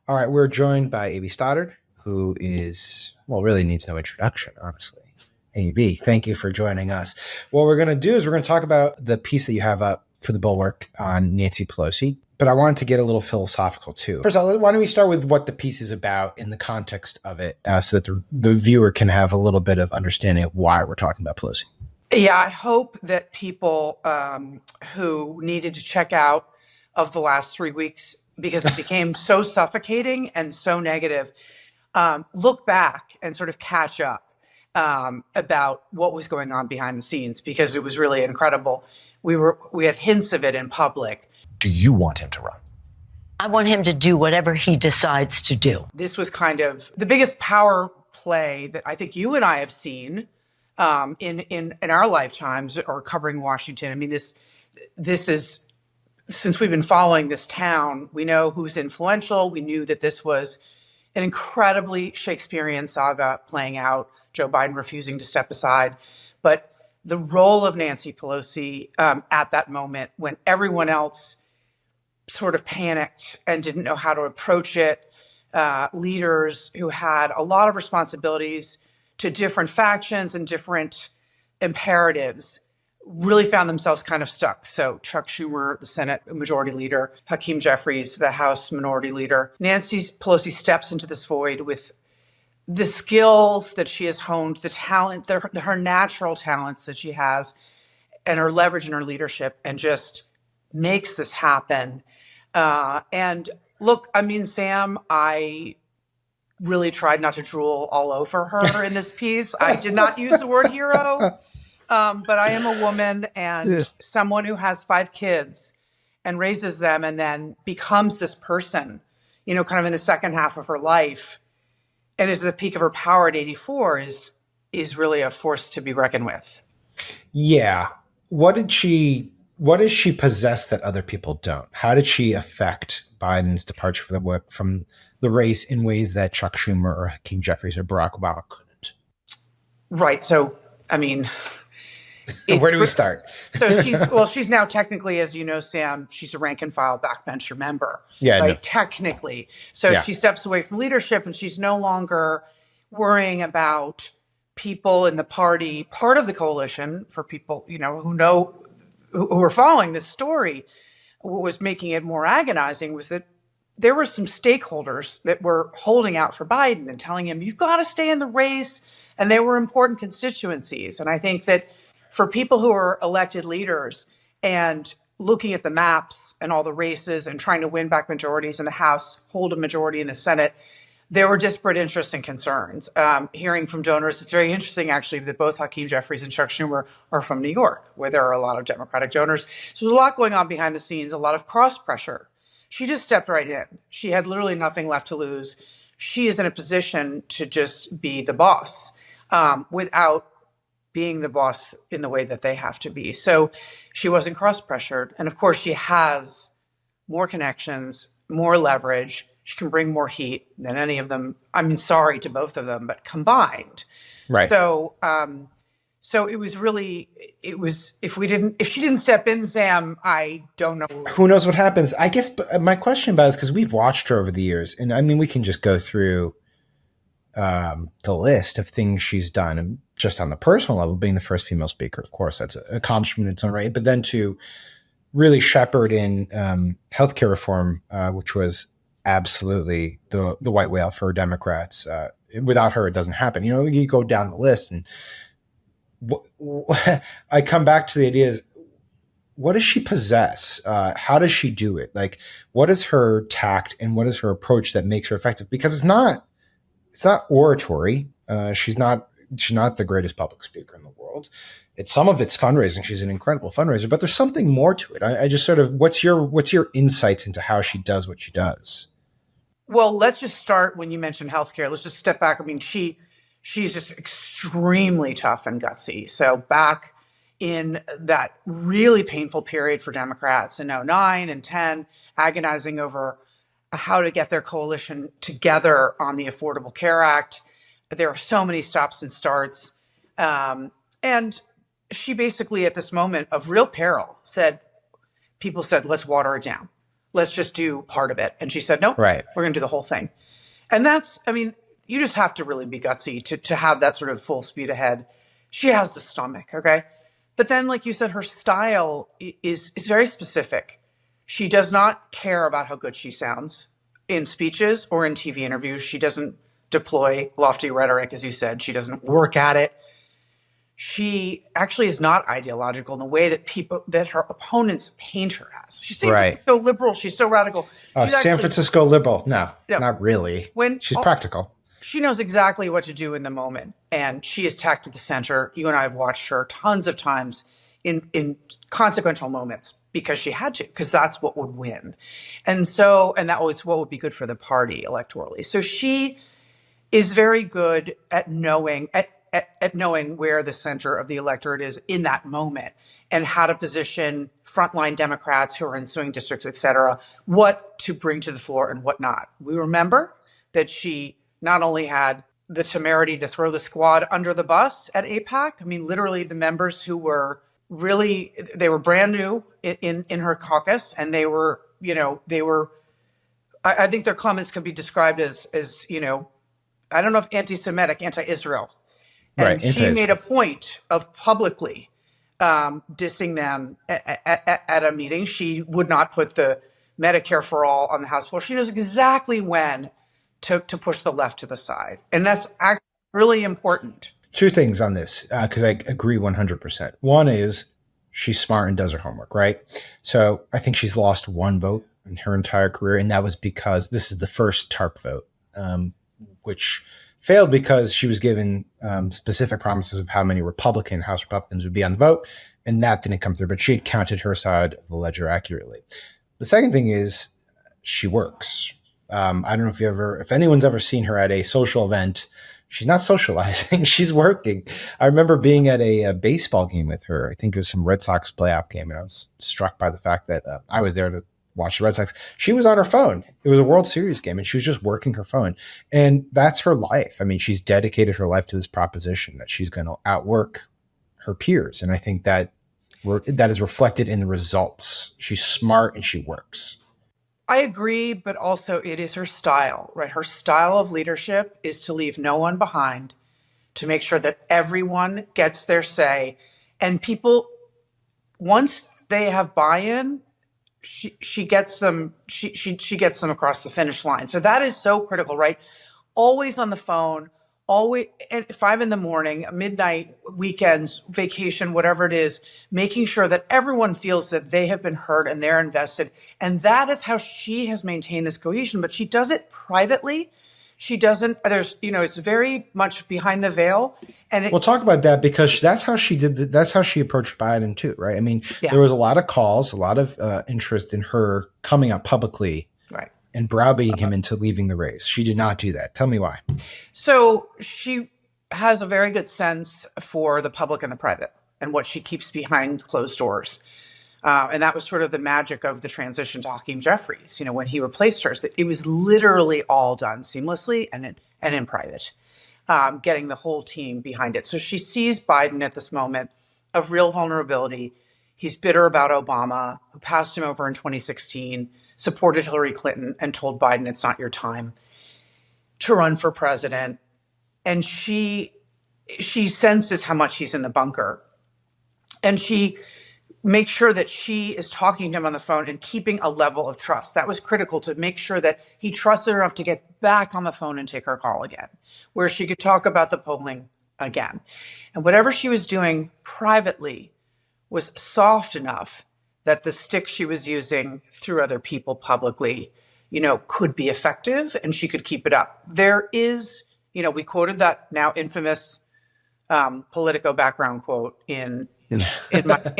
All right, we're joined by A.B. Stoddard, who is, well, really needs no introduction, honestly. A.B., thank you for joining us. What we're going to do is we're going to talk about the piece that you have up for the Bulwark on Nancy Pelosi, but I wanted to get a little philosophical too. First of all, why don't we start with what the piece is about in the context of it so that the viewer can have a little bit of understanding of why we're talking about Pelosi. Yeah, I hope that people who needed to check out of the last 3 weeks because it became so suffocating and so negative, look back and sort of catch up about what was going on behind the scenes, because it was really incredible. We had hints of it in public. Do you want him to run? I want him to do whatever he decides to do. This was kind of the biggest power play that I think you and I have seen in our lifetimes or covering Washington. I mean, this is, since we've been following this town, we know who's influential. We knew that this was an incredibly Shakespearean saga playing out, Joe Biden refusing to step aside. But the role of Nancy Pelosi at that moment, when everyone else sort of panicked and didn't know how to approach it, leaders who had a lot of responsibilities to different factions and different imperatives really found themselves kind of stuck. So Chuck Schumer, the Senate Majority Leader, Hakeem Jeffries, the House Minority Leader. Nancy Pelosi steps into this void with the skills that she has honed, the talent, her natural talents that she has, and her leverage and her leadership, and just makes this happen. And look, I mean, Sam, I really tried not to drool all over her in this piece. I did not use the word hero, but I am a woman and someone who has 5 kids and raises them and then becomes this person, you know, kind of in the second half of her life, and is at the peak of her power at 84 is really a force to be reckoned with. Yeah. What does she possess that other people don't? How did she affect Biden's departure from the race in ways that Chuck Schumer or Hakeem Jeffries or Barack Obama couldn't? Right. So, I mean, where do we start? So she's now technically, as you know, Sam, she's a rank and file backbencher member. Yeah. Right. No. Technically. So she steps away from leadership and she's no longer worrying about people in the party, part of the coalition, for people, you know, who are following this story. What was making it more agonizing was that there were some stakeholders that were holding out for Biden and telling him, you've got to stay in the race. And they were important constituencies. And I think that for people who are elected leaders and looking at the maps and all the races and trying to win back majorities in the House, hold a majority in the Senate, there were disparate interests and concerns. Hearing from donors, it's very interesting, actually, that both Hakeem Jeffries and Chuck Schumer are from New York, where there are a lot of Democratic donors. So there's a lot going on behind the scenes, a lot of cross pressure. She just stepped right in. She had literally nothing left to lose. She is in a position to just be the boss without being the boss in the way that they have to be. So she wasn't cross-pressured. And of course, she has more connections, more leverage. She can bring more heat than any of them. I mean, sorry to both of them, but combined. Right. So, so it was really, if she didn't step in, Sam, I don't know. Who knows what happens? I guess my question about it is because we've watched her over the years, and I mean, we can just go through the list of things she's done, and just on the personal level, being the first female speaker, of course, that's an accomplishment in its own right. But then to really shepherd in healthcare reform, which was absolutely the white whale for Democrats. Without her, it doesn't happen. You know, you go down the list, and I come back to the idea is, what does she possess? How does she do it? Like, what is her tact and what is her approach that makes her effective? Because it's not oratory. She's not the greatest public speaker in the world. Some of it's fundraising. She's an incredible fundraiser, but there's something more to it. I just sort of, what's your insights into how she does what she does? Well, let's just start when you mentioned healthcare. Let's just step back. I mean, she's just extremely tough and gutsy. So back in that really painful period for Democrats in 2009 and 10, agonizing over how to get their coalition together on the Affordable Care Act. There are so many stops and starts. And she basically, at this moment of real peril, people said, let's water it down. let's just do part of it. And she said, no, Right. we're going to do the whole thing. And that's, I mean, you just have to really be gutsy to have that sort of full speed ahead. She has the stomach, okay? But then, like you said, her style is very specific. She does not care about how good she sounds in speeches or in TV interviews. She doesn't deploy lofty rhetoric, as you said. She doesn't work at it. She actually is not ideological in the way that her opponents paint her as. She seems Right. so liberal. She's so radical. Oh, She's San Francisco liberal. No, No. not really. When- She's practical. She knows exactly what to do in the moment, and she is tacked to the center. You and I have watched her tons of times in consequential moments because she had to, because that's what would win. And that was what would be good for the party electorally. So she is very good at knowing where the center of the electorate is in that moment and how to position frontline Democrats who are in swing districts, et cetera, what to bring to the floor and what not. We remember that she not only had the temerity to throw the squad under the bus at AIPAC. I mean, literally the members who were they were brand new in her caucus, and I think their comments could be described as I don't know if anti-Semitic, anti-Israel. And Right, she made a point of publicly dissing them at a meeting. She would not put the Medicare for all on the House floor. She knows exactly when to push the left to the side. And that's actually really important. Two things on this, because I agree 100%. One is she's smart and does her homework, right? So I think she's lost one vote in her entire career, and that was because this is the first TARP vote, which failed because she was given specific promises of how many House Republicans would be on the vote, and that didn't come through, but she had counted her side of the ledger accurately. The second thing is she works. I don't know if anyone's ever seen her at a social event. She's not socializing. She's working. I remember being at a baseball game with her. I think it was some Red Sox playoff game, and I was struck by the fact that I was there to watch the Red Sox. She was on her phone. It was a World Series game, and she was just working her phone. And that's her life. I mean, she's dedicated her life to this proposition that she's going to outwork her peers. And I think that is reflected in the results. She's smart and she works. I agree, but also it is her style, right? Her style of leadership is to leave no one behind, to make sure that everyone gets their say. And people, once they have buy-in, she gets them, she gets them across the finish line. So that is so critical, right? Always on the phone, always at 5 a.m, midnight, weekends, vacation, whatever it is, making sure that everyone feels that they have been heard and they're invested. And that is how she has maintained this cohesion, but she does it privately. She doesn't, it's very much behind the veil. And we'll talk about that because that's how she that's how she approached Biden too, right? I mean, There was a lot of calls, a lot of interest in her coming out publicly, right, and browbeating him into leaving the race. She did not do that. Tell me why. So she has a very good sense for the public and the private and what she keeps behind closed doors. And that was sort of the magic of the transition to Hakeem Jeffries. When he replaced her, it was literally all done seamlessly and in private, getting the whole team behind it. So she sees Biden at this moment of real vulnerability. He's bitter about Obama, who passed him over in 2016, supported Hillary Clinton, and told Biden it's not your time to run for president. And she senses how much he's in the bunker. And she make sure that she is talking to him on the phone and keeping a level of trust. That was critical to make sure that he trusted her enough to get back on the phone and take her call again, where she could talk about the polling again. And whatever she was doing privately was soft enough that the stick she was using through other people publicly, could be effective and she could keep it up. There is, we quoted that now infamous Politico background quote in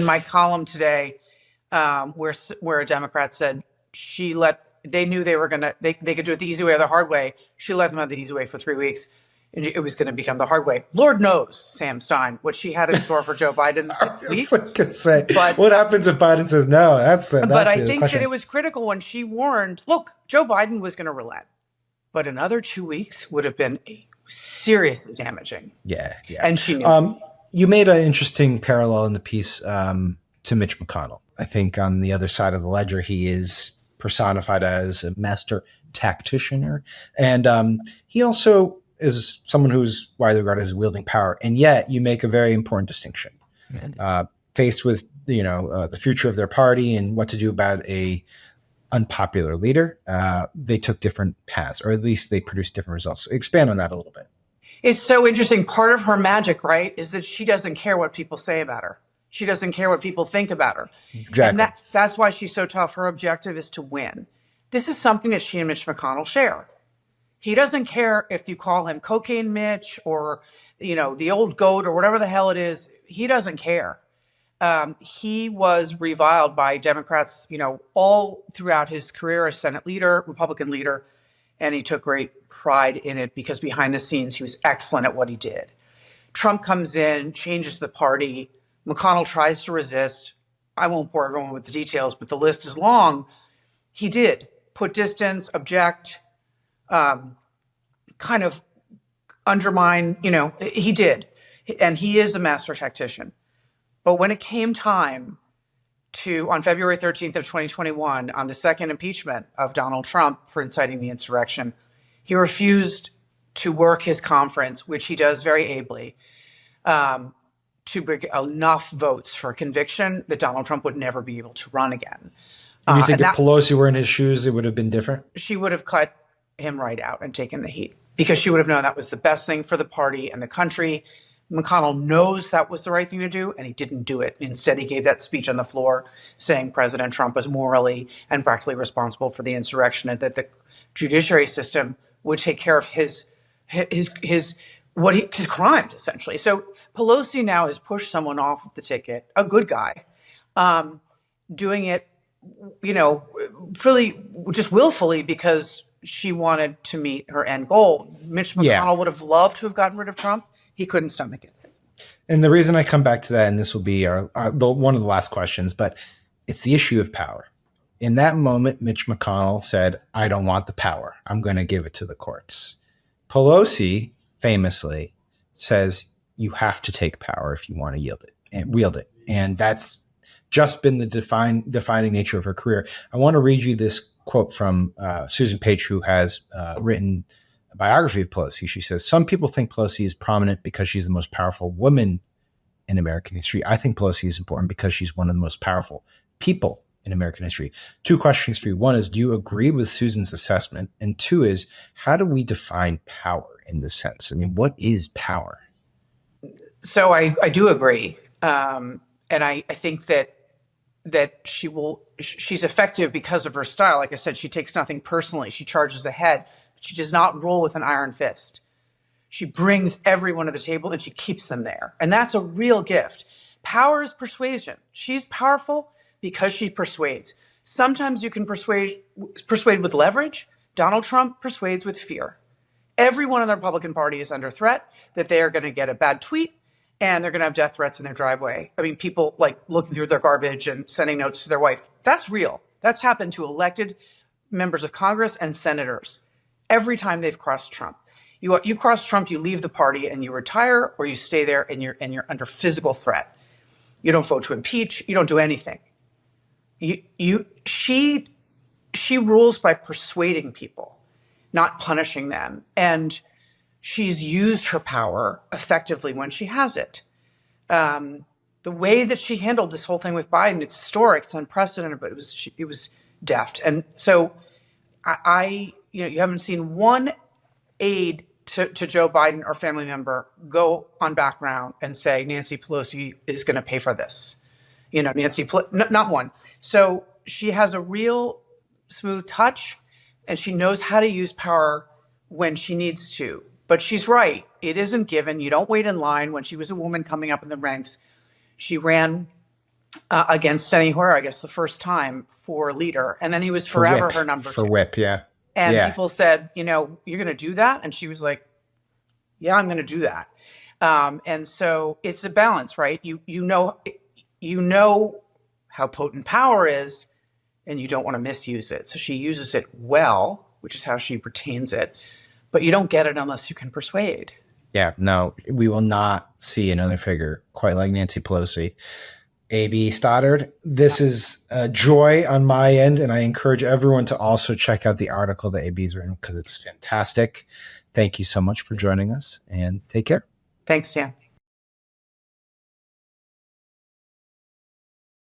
my column today, where a Democrat said they knew they could do it the easy way or the hard way. She let them have the easy way for 3 weeks, and it was going to become the hard way. Lord knows, Sam Stein, what she had in store for Joe Biden. What happens if Biden says no? But I think that it was critical when she warned, look, Joe Biden was going to relent, but another 2 weeks would have been seriously damaging. Yeah. And she knew. You made an interesting parallel in the piece to Mitch McConnell. I think on the other side of the ledger, he is personified as a master tactician. And he also is someone who's widely regarded as wielding power. And yet you make a very important distinction. Faced with, the future of their party and what to do about a unpopular leader, they took different paths, or at least they produced different results. So expand on that a little bit. It's so interesting. Part of her magic, right, is that she doesn't care what people say about her. She doesn't care what people think about her. Exactly. And that's why she's so tough. Her objective is to win. This is something that she and Mitch McConnell share. He doesn't care if you call him Cocaine Mitch or, the old goat or whatever the hell it is. He doesn't care. He was reviled by Democrats, all throughout his career as Senate leader, Republican leader, and he took great pride in it because behind the scenes, he was excellent at what he did. Trump comes in, changes the party. McConnell tries to resist. I won't bore everyone with the details, but the list is long. He did put distance, object, kind of undermine, he did. And he is a master tactician. But when it came time on February 13th of 2021, on the second impeachment of Donald Trump for inciting the insurrection, he refused to work his conference, which he does very ably, to bring enough votes for a conviction that Donald Trump would never be able to run again. And you think if Pelosi were in his shoes, it would have been different? She would have cut him right out and taken the heat because she would have known that was the best thing for the party and the country. McConnell knows that was the right thing to do, and he didn't do it. Instead, he gave that speech on the floor saying President Trump was morally and practically responsible for the insurrection and that the judiciary system would take care of his crimes, essentially. So Pelosi now has pushed someone off the ticket, a good guy, doing it, really just willfully because she wanted to meet her end goal. Mitch McConnell would have loved to have gotten rid of Trump. He couldn't stomach it. And the reason I come back to that, and this will be one of the last questions, but it's the issue of power. In that moment, Mitch McConnell said, I don't want the power. I'm going to give it to the courts. Pelosi famously says, you have to take power if you want to wield it. And that's just been the defining nature of her career. I want to read you this quote from Susan Page, who has written a biography of Pelosi. She says, some people think Pelosi is prominent because she's the most powerful woman in American history. I think Pelosi is important because she's one of the most powerful people in American history. Two questions for you. One is, do you agree with Susan's assessment? And two is, how do we define power in this sense? I mean, what is power? So I do agree. And I think that she's effective because of her style. Like I said, she takes nothing personally. She charges ahead. She does not rule with an iron fist. She brings everyone to the table and she keeps them there. And that's a real gift. Power is persuasion. She's powerful because she persuades. Sometimes you can persuade with leverage. Donald Trump persuades with fear. Everyone in the Republican Party is under threat that they are going to get a bad tweet and they're going to have death threats in their driveway. I mean, people like looking through their garbage and sending notes to their wife. That's real. That's happened to elected members of Congress and senators every time they've crossed Trump. You cross Trump, you leave the party and you retire, or you stay there and you're under physical threat. You don't vote to impeach. You don't do anything. She rules by persuading people, not punishing them. And she's used her power effectively when she has it. The way that she handled this whole thing with Biden, it's historic, it's unprecedented, but it was deft. And so you haven't seen one aide to Joe Biden or family member go on background and say, Nancy Pelosi is going to pay for this. Not one. So she has a real smooth touch and she knows how to use power when she needs to. But she's right. It isn't given. You don't wait in line. When she was a woman coming up in the ranks, she ran against Steny Hoyer, I guess, the first time for leader. And then he was forever her number two. For whip, yeah. And people said, you're going to do that? And she was like, yeah, I'm going to do that. And so it's a balance, right? You know how potent power is, and you don't want to misuse it. So she uses it well, which is how she retains it. But you don't get it unless you can persuade. Yeah, no, we will not see another figure quite like Nancy Pelosi. AB Stoddard. This is a joy on my end, and I encourage everyone to also check out the article that AB's written because it's fantastic. Thank you so much for joining us, and take care. Thanks, Sam.